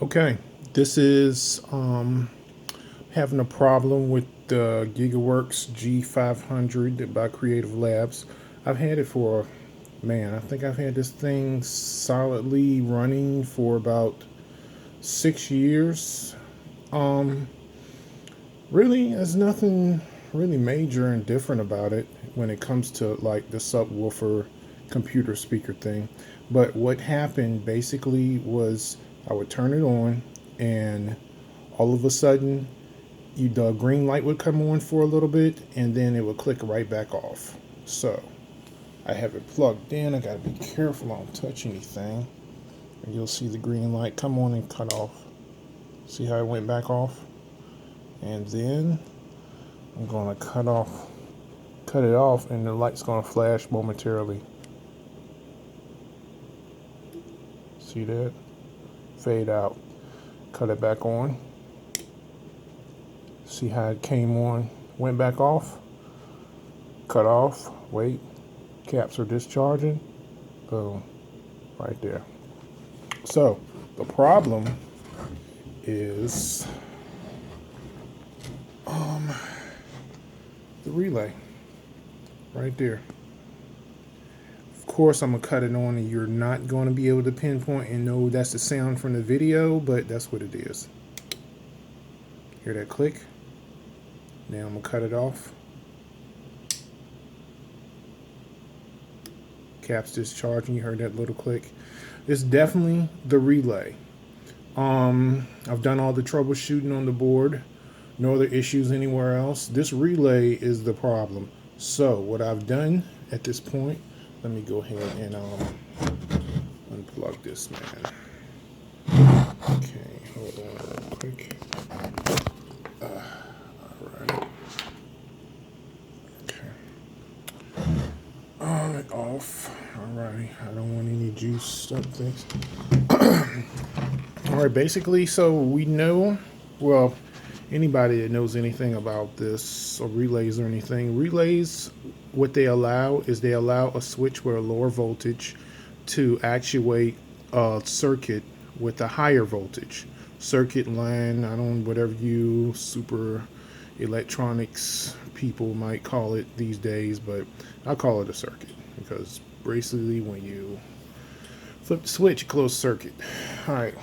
Okay, this is having a problem with the Gigaworks G500 by Creative Labs. I've had it for, man, I think I've had this thing solidly running for about 6 years. Um, Really, there's nothing really major and different about it when it comes to like the subwoofer computer speaker thing. But what happened basically was I would turn it on and all of a sudden the green light would come on for a little bit and then it would click right back off. So I have it plugged in. I gotta be careful I don't touch anything. And you'll see the green light come on and cut off. See how it went back off? And then I'm gonna cut it off, and the light's gonna flash momentarily. See that? Fade out. Cut it back on. See how it came on, went back off. Cut off. Wait. Caps are discharging. Boom. Right there. So the problem is the relay right there. Of course, I'm gonna cut it on, and you're not going to be able to pinpoint and know that's the sound from the video, but that's what it is. Hear that click? Now I'm gonna cut it off. Caps discharging. You heard that little click. It's definitely the relay. I've done all the troubleshooting on the board. No other issues anywhere else. This relay is the problem. So what I've done at this point, let me go ahead and unplug this, man. Okay, hold on real quick. Alright. Okay. On and off. Alrighty. I don't want any juice stuff things. Alright, basically, so we know, well, anybody that knows anything about this or relays or anything, relays, what they allow is they allow a switch with a lower voltage to actuate a circuit with a higher voltage. Circuit line, I don't, whatever you super electronics people might call it these days, but I call it a circuit because basically when you flip the switch, close circuit. All right.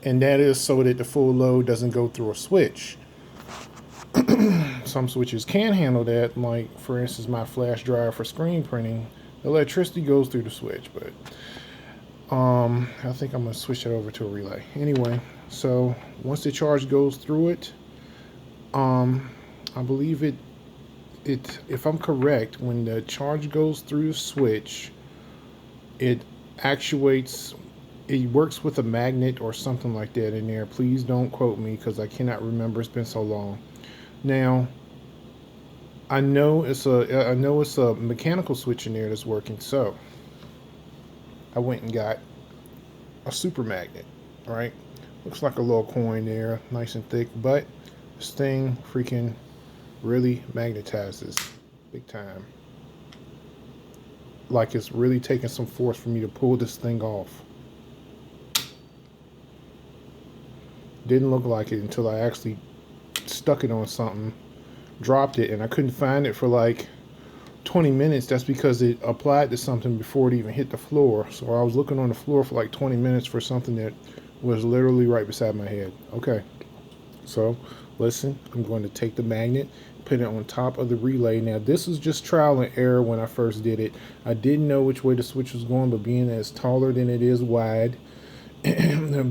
And that is so that the full load doesn't go through a switch. Some switches can handle that, like for instance my flash drive for screen printing. The electricity goes through the switch, but I think I'm gonna switch it over to a relay. Anyway, so once the charge goes through it, I believe it if I'm correct, when the charge goes through the switch, it actuates, it works with a magnet or something like that in there. Please don't quote me because I cannot remember. It's been so long. Now, I know it's a mechanical switch in there that's working. So I went and got a super magnet. All right, looks like a little coin there, nice and thick, but this thing freaking really magnetizes big time. Like it's really taking some force for me to pull this thing off. Didn't look like it until I actually stuck it on something, dropped it, and I couldn't find it for like 20 minutes. That's because it applied to something before it even hit the floor. So I was looking on the floor for like 20 minutes for something that was literally right beside my head. Okay, so listen, I'm going to take the magnet, put it on top of the relay. Now this was just trial and error when I first did it. I didn't know which way the switch was going, but being that it's taller than it is wide,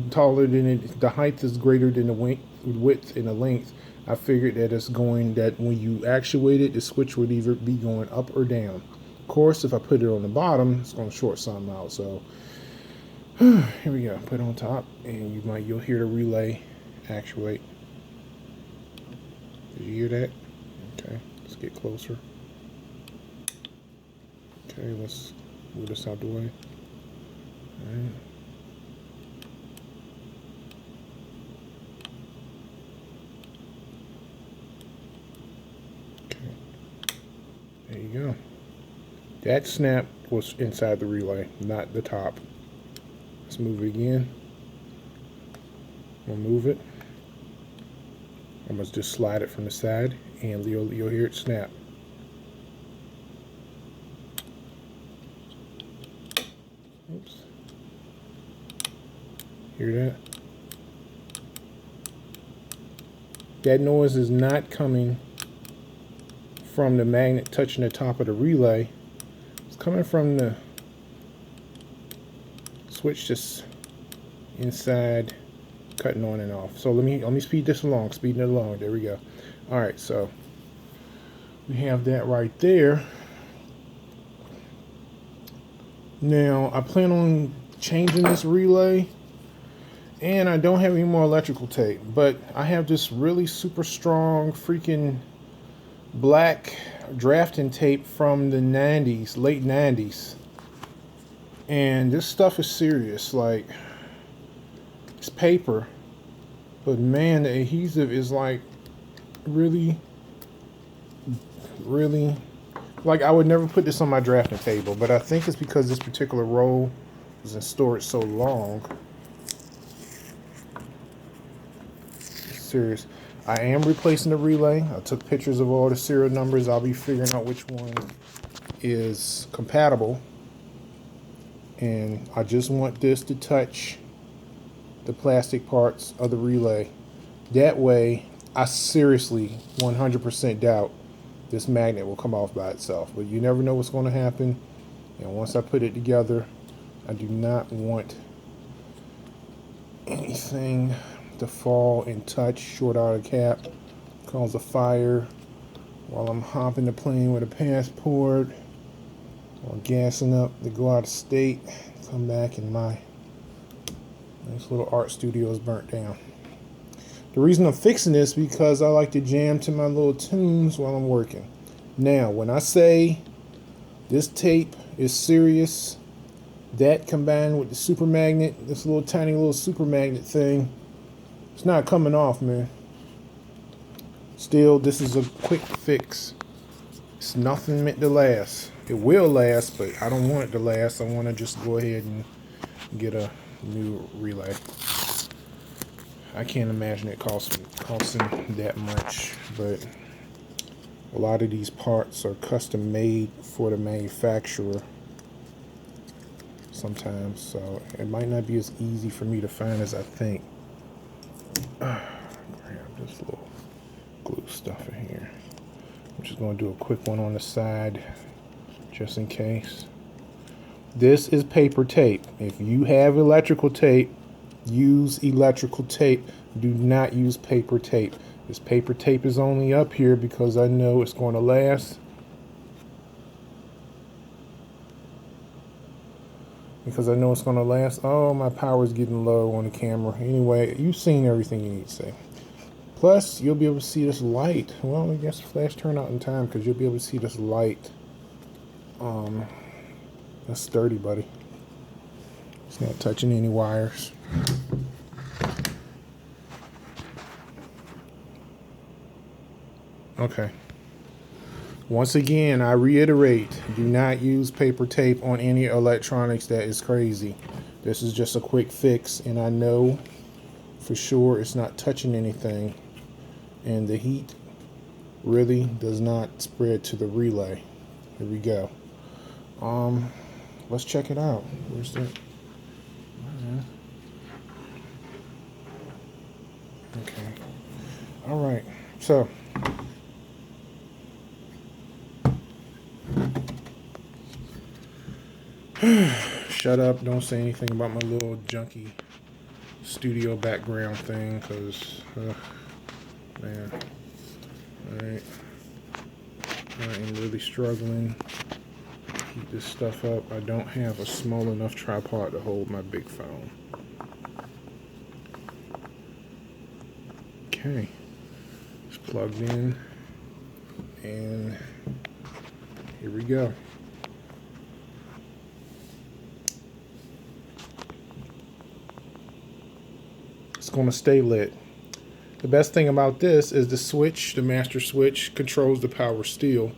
taller than it, the height is greater than the width and the length. I figured that it's going, that when you actuate it, the switch would either be going up or down. Of course, if I put it on the bottom, it's going to short something out. So here we go. Put it on top, and you'll hear the relay actuate. Did you hear that? Okay, let's get closer. Okay, let's move this out the way. All right. There you go. That snap was inside the relay, not the top. Let's move it again. Remove it. I'm going to just slide it from the side, and you'll hear it snap. Oops. Hear that? That noise is not coming from the magnet touching the top of the relay. It's coming from the switch just inside, cutting on and off. So let me speed this along, speeding it along. There we go. All right, so we have that right there. Now I plan on changing this relay, and I don't have any more electrical tape, but I have this really super strong freaking black drafting tape from the 90s, late 90s. And this stuff is serious. Like, it's paper, but man, the adhesive is like really, like, I would never put this on my drafting table, but I think it's because this particular roll was in storage so long. It's serious. I am replacing the relay. I took pictures of all the serial numbers. I'll be figuring out which one is compatible. And I just want this to touch the plastic parts of the relay. That way, I seriously 100% doubt this magnet will come off by itself. But you never know what's going to happen. And once I put it together, I do not want anything to fall and touch, short out a cap, cause a fire while I'm hopping the plane with a passport, or gassing up to go out of state, come back and my nice little art studio is burnt down. The reason I'm fixing this is because I like to jam to my little tunes while I'm working. Now, when I say this tape is serious, that combined with the super magnet, this little tiny little super magnet thing, it's not coming off, man. Still, this is a quick fix. It's nothing meant to last. It will last, but I don't want it to last. I want to just go ahead and get a new relay. I can't imagine it costing that much, but a lot of these parts are custom made for the manufacturer sometimes, so it might not be as easy for me to find as I think. Grab this little glue stuff in here. I'm just going to do a quick one on the side just in case. This is paper tape. If you have electrical tape, use electrical tape. Do not use paper tape. This paper tape is only up here because I know it's going to last. Oh, my power's getting low on the camera. Anyway, you've seen everything you need to see. Plus, you'll be able to see this light. Well, I guess flash turn out in time because you'll be able to see this light. That's sturdy, buddy. It's not touching any wires. Okay. Once again, I reiterate, do not use paper tape on any electronics. That is crazy. This is just a quick fix, and I know for sure it's not touching anything, and the heat really does not spread to the relay. Here we go. Let's check it out. Where's that? Okay. All right. So shut up, don't say anything about my little junky studio background thing, because man, alright, I am really struggling to keep this stuff up. I don't have a small enough tripod to hold my big phone. Okay, it's plugged in, and here we go. It's going to stay lit. The best thing about this is the switch, the master switch, controls the power still.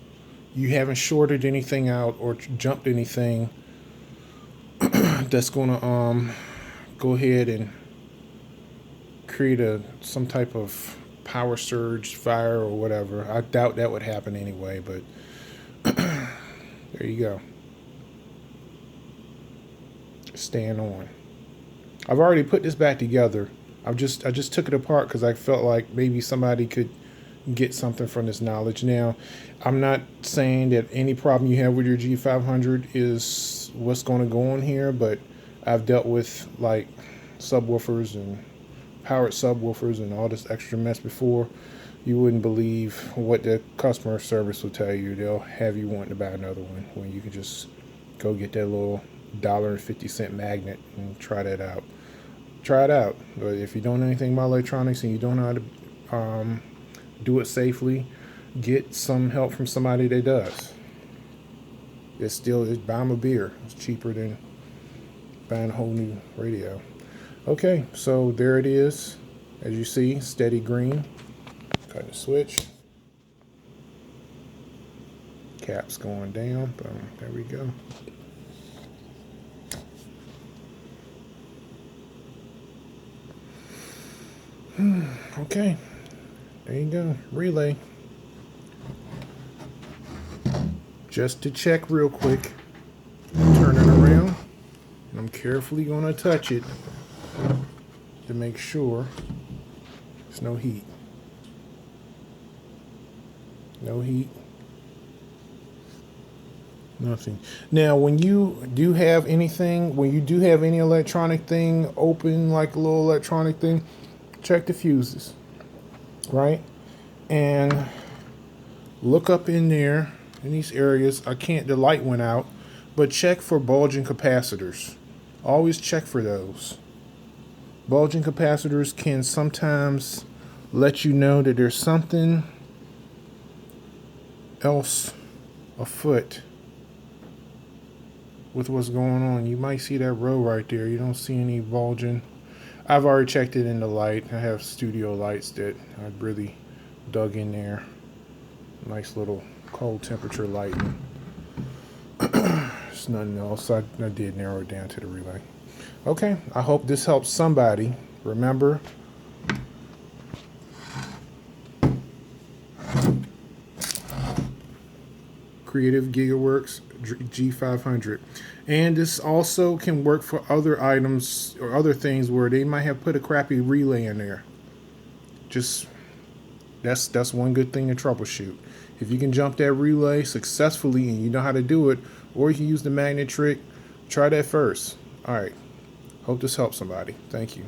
You haven't shorted anything out or jumped anything that's going to go ahead and create some type of power surge fire or whatever. I doubt that would happen anyway, but there you go. Staying on. I've already put this back together. I just took it apart because I felt like maybe somebody could get something from this knowledge. Now, I'm not saying that any problem you have with your G500 is what's going to go on here, but I've dealt with like subwoofers and powered subwoofers and all this extra mess before. You wouldn't believe what the customer service will tell you. They'll have you wanting to buy another one when you can just go get that little $1.50 magnet and try that out. Try it out. But if you don't know anything about electronics and you don't know how to do it safely, get some help from somebody that does. It's buying a beer. It's cheaper than buying a whole new radio. Okay, so there it is. As you see, steady green. Cut the switch. Cap's going down. Boom. There we go. Okay. There you go. Relay. Just to check real quick. Turn it around. And I'm carefully going to touch it to make sure there's no heat. No heat. Nothing. Now, when you do have any electronic thing open, like a little electronic thing, check the fuses, right? And look up in there, in these areas. The light went out, but check for bulging capacitors. Always check for those. Bulging capacitors can sometimes let you know that there's something else afoot with what's going on. You might see that row right there. You don't see any bulging. I've already checked it in the light. I have studio lights that I really dug in there. Nice little cold temperature lighting. There's nothing else. I did narrow it down to the relay. Okay, I hope this helps somebody. Remember, Creative Gigaworks G500. And this also can work for other items or other things where they might have put a crappy relay in there. Just that's one good thing to troubleshoot. If you can jump that relay successfully and you know how to do it, or you can use the magnet trick, try that first. All right. Hope this helps somebody. Thank you.